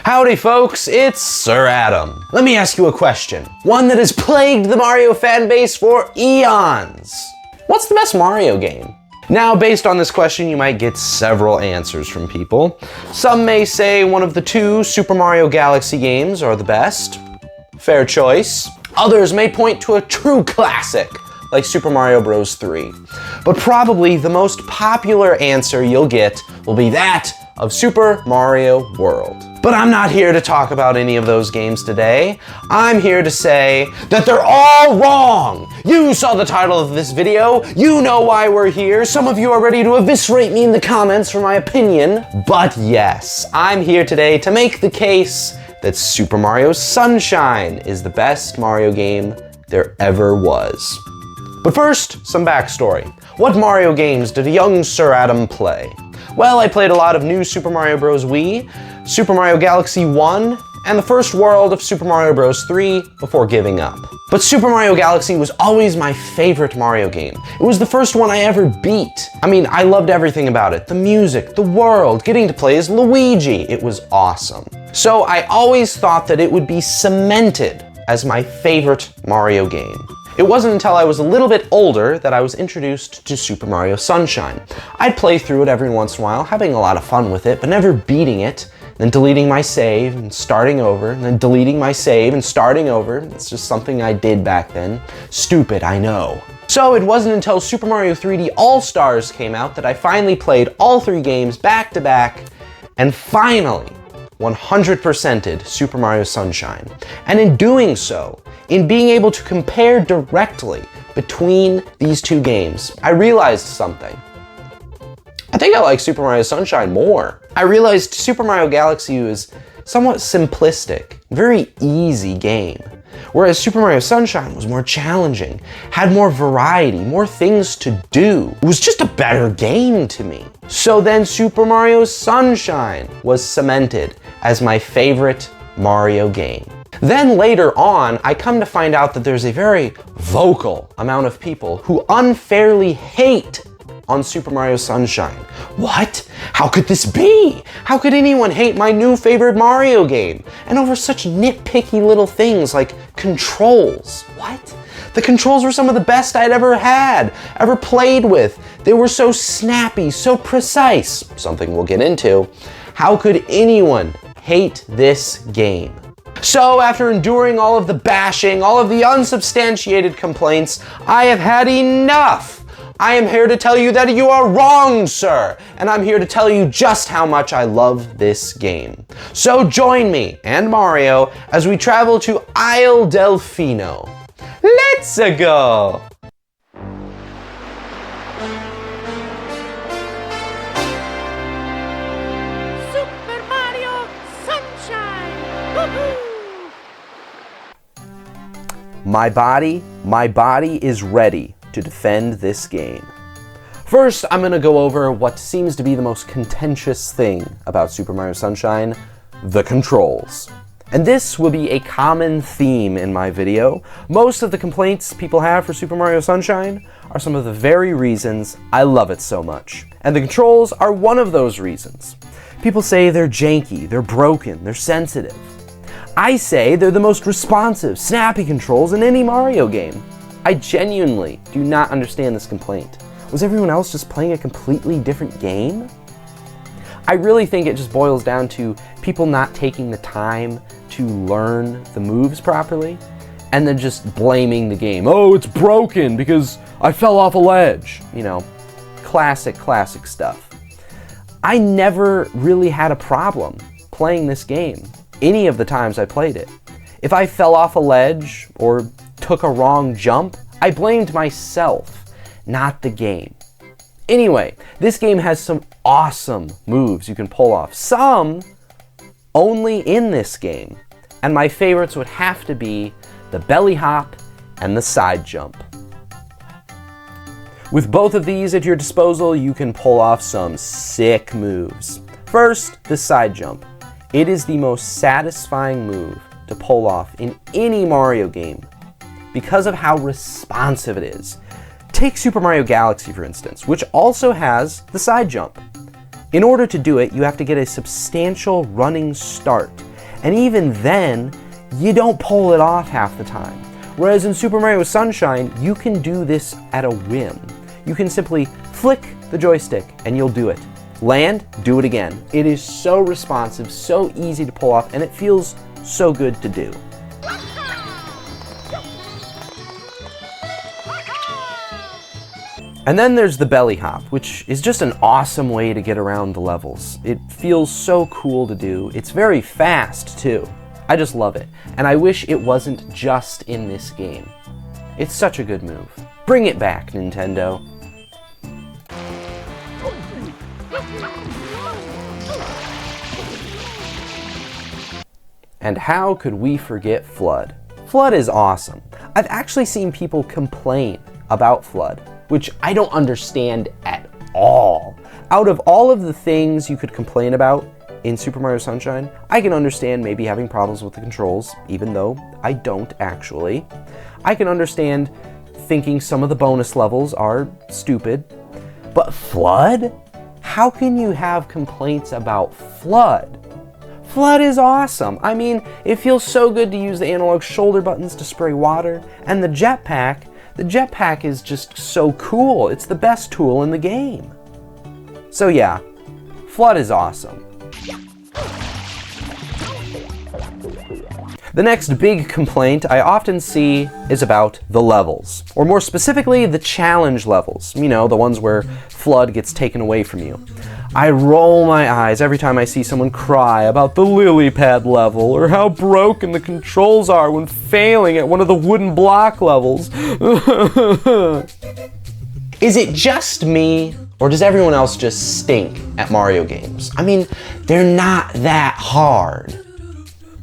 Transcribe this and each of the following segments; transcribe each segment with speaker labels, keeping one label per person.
Speaker 1: Howdy folks, it's Sir Adam. Let me ask you a question, one that has plagued the Mario fanbase for eons. What's the best Mario game? Now, based on this question, you might get several answers from people. Some may say one of the two Super Mario Galaxy games are the best. Fair choice. Others may point to a true classic, like Super Mario Bros. 3. But probably the most popular answer you'll get will be that of Super Mario World. But I'm not here to talk about any of those games today. I'm here to say that they're all wrong. You saw the title of this video. You know why we're here. Some of you are ready to eviscerate me in the comments for my opinion. But yes, I'm here today to make the case that Super Mario Sunshine is the best Mario game there ever was. But first, some backstory. What Mario games did young Sir Adam play? Well, I played a lot of New Super Mario Bros. Wii, Super Mario Galaxy 1, and the first world of Super Mario Bros. 3 before giving up. But Super Mario Galaxy was always my favorite Mario game. It was the first one I ever beat. I mean, I loved everything about it. The music, the world, getting to play as Luigi. It was awesome. So I always thought that it would be cemented as my favorite Mario game. It wasn't until I was a little bit older that I was introduced to Super Mario Sunshine. I'd play through it every once in a while, having a lot of fun with it, but never beating it, then deleting my save and starting over, and then deleting my save and starting over. It's just something I did back then. Stupid, I know. So it wasn't until Super Mario 3D All-Stars came out that I finally played all three games back to back, and finally 100%ed Super Mario Sunshine. And in doing so, in being able to compare directly between these two games, I realized something. I think I like Super Mario Sunshine more. I realized Super Mario Galaxy was somewhat simplistic, very easy game, whereas Super Mario Sunshine was more challenging, had more variety, more things to do. It was just a better game to me. So then Super Mario Sunshine was cemented as my favorite Mario game. Then later on, I come to find out that there's a very vocal amount of people who unfairly hate on Super Mario Sunshine. What? How could this be? How could anyone hate my new favorite Mario game? And over such nitpicky little things like controls. What? The controls were some of the best I'd ever played with. They were so snappy, so precise, something we'll get into. How could anyone hate this game? So after enduring all of the bashing, all of the unsubstantiated complaints, I have had enough. I am here to tell you that you are wrong, sir, and I'm here to tell you just how much I love this game. So join me and Mario as we travel to Isle Delfino. Let's go!
Speaker 2: Super Mario Sunshine! Woohoo!
Speaker 1: My body is ready to defend this game. First, I'm gonna go over what seems to be the most contentious thing about Super Mario Sunshine, the controls. And this will be a common theme in my video. Most of the complaints people have for Super Mario Sunshine are some of the very reasons I love it so much. And the controls are one of those reasons. People say they're janky, they're broken, they're sensitive. I say they're the most responsive, snappy controls in any Mario game. I genuinely do not understand this complaint. Was everyone else just playing a completely different game? I really think it just boils down to people not taking the time to learn the moves properly, and then just blaming the game. Oh, it's broken because I fell off a ledge. You know, classic stuff. I never really had a problem playing this game any of the times I played it. If I fell off a ledge or took a wrong jump, I blamed myself, not the game. Anyway, this game has some awesome moves you can pull off, some only in this game, and my favorites would have to be the belly hop and the side jump. With both of these at your disposal, you can pull off some sick moves. First, the side jump. It is the most satisfying move to pull off in any Mario game because of how responsive it is. Take Super Mario Galaxy, for instance, which also has the side jump. In order to do it, you have to get a substantial running start, And even then, you don't pull it off half the time. Whereas in Super Mario Sunshine, you can do this at a whim. You can simply flick the joystick and you'll do it. Land, do it again. It is so responsive, so easy to pull off, and it feels so good to do. And then there's the belly hop, which is just an awesome way to get around the levels. It feels so cool to do. It's very fast too. I just love it. And I wish it wasn't just in this game. It's such a good move. Bring it back, Nintendo. And how could we forget Flood? Flood is awesome. I've actually seen people complain about Flood, which I don't understand at all. Out of all of the things you could complain about in Super Mario Sunshine, I can understand maybe having problems with the controls, even though I don't actually. I can understand thinking some of the bonus levels are stupid, but Flood? How can you have complaints about Flood? Flood is awesome. I mean, it feels so good to use the analog shoulder buttons to spray water, and the jetpack is just so cool. It's the best tool in the game. So yeah, Flood is awesome. The next big complaint I often see is about the levels, or more specifically, the challenge levels. You know, the ones where Flood gets taken away from you. I roll my eyes every time I see someone cry about the lily pad level, or how broken the controls are when failing at one of the wooden block levels. Is it just me, or does everyone else just stink at Mario games? I mean, they're not that hard.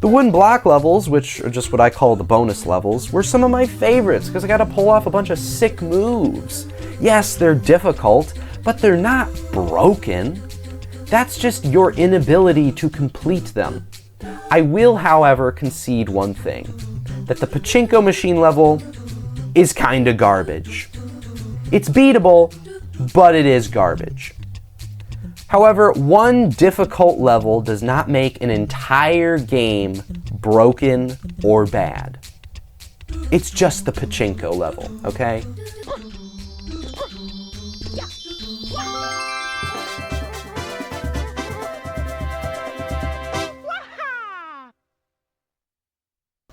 Speaker 1: The wooden block levels, which are just what I call the bonus levels, were some of my favorites because I got to pull off a bunch of sick moves. Yes, they're difficult, but they're not broken. That's just your inability to complete them. I will, however, concede one thing, that the pachinko machine level is kinda garbage. It's beatable, but it is garbage. However, one difficult level does not make an entire game broken or bad. It's just the pachinko level, okay?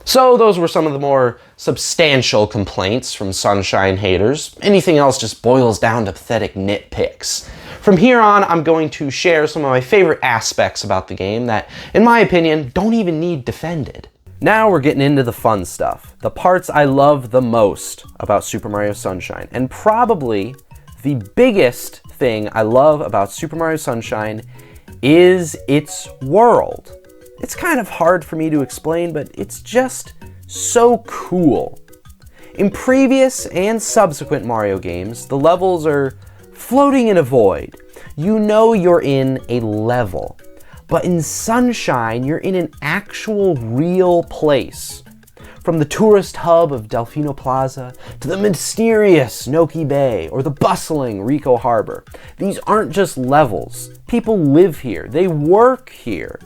Speaker 1: So those were some of the more substantial complaints from Sunshine haters. Anything else just boils down to pathetic nitpicks. From here on, I'm going to share some of my favorite aspects about the game that, in my opinion, don't even need defended. Now we're getting into the fun stuff, the parts I love the most about Super Mario Sunshine, and probably the biggest thing I love about Super Mario Sunshine is its world. It's kind of hard for me to explain, but it's just so cool. In previous and subsequent Mario games, the levels are floating in a void. You know you're in a level. But in Sunshine, you're in an actual real place. From the tourist hub of Delfino Plaza to the mysterious Noki Bay or the bustling Rico Harbor. These aren't just levels. People live here. They work here.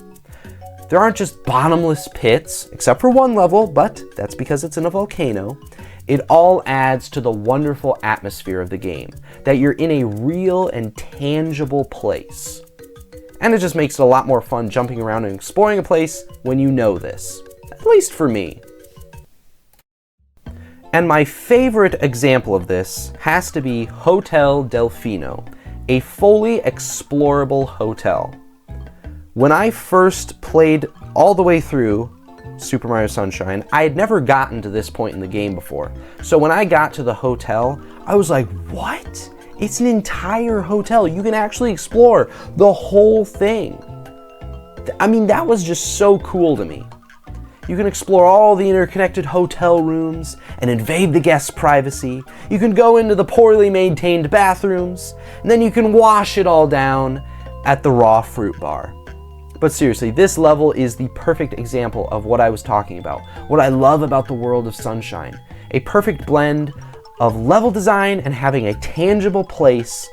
Speaker 1: There aren't just bottomless pits, except for one level, but that's because it's in a volcano. It all adds to the wonderful atmosphere of the game, that you're in a real and tangible place. And it just makes it a lot more fun jumping around and exploring a place when you know this, at least for me. And my favorite example of this has to be Hotel Delfino, a fully explorable hotel. When I first played all the way through Super Mario Sunshine, I had never gotten to this point in the game before. So when I got to the hotel, I was like, what? It's an entire hotel. You can actually explore the whole thing. I mean, that was just so cool to me. You can explore all the interconnected hotel rooms and invade the guests' privacy. You can go into the poorly maintained bathrooms, and then you can wash it all down at the raw fruit bar. But seriously, this level is the perfect example of what I was talking about, what I love about the world of Sunshine. A perfect blend of level design and having a tangible place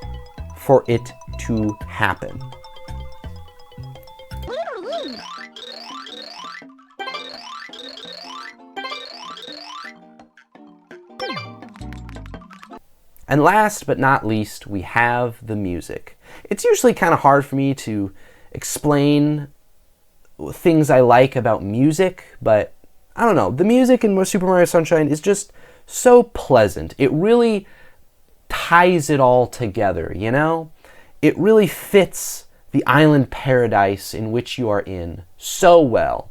Speaker 1: for it to happen. And last but not least, we have the music. It's usually kind of hard for me to explain things I like about music, but I don't know. The music in Super Mario Sunshine is just so pleasant. It really ties it all together, you know? It really fits the island paradise in which you are in so well.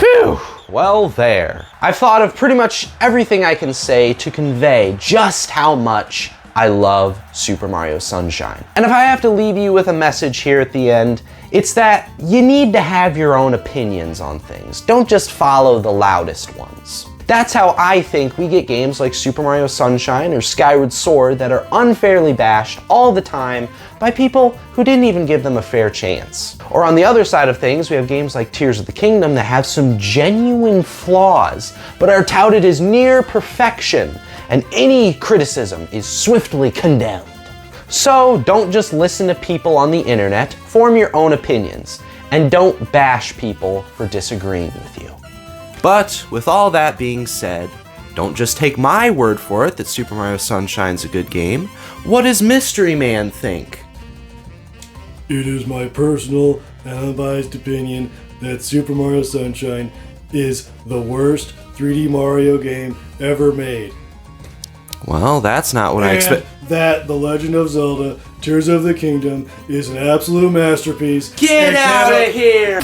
Speaker 1: Phew! Well, there. I've thought of pretty much everything I can say to convey just how much I love Super Mario Sunshine. And if I have to leave you with a message here at the end, it's that you need to have your own opinions on things. Don't just follow the loudest ones. That's how I think we get games like Super Mario Sunshine or Skyward Sword that are unfairly bashed all the time by people who didn't even give them a fair chance. Or on the other side of things, we have games like Tears of the Kingdom that have some genuine flaws, but are touted as near perfection, and any criticism is swiftly condemned. So don't just listen to people on the internet, form your own opinions, and don't bash people for disagreeing with you. But with all that being said, don't just take my word for it that Super Mario Sunshine's a good game. What does Mystery Man think?
Speaker 3: It is my personal and unbiased opinion that Super Mario Sunshine is the worst 3D Mario game ever made.
Speaker 1: Well, that's not what I expect.
Speaker 3: That The Legend of Zelda Tears of the Kingdom is an absolute masterpiece.
Speaker 1: Get out of here!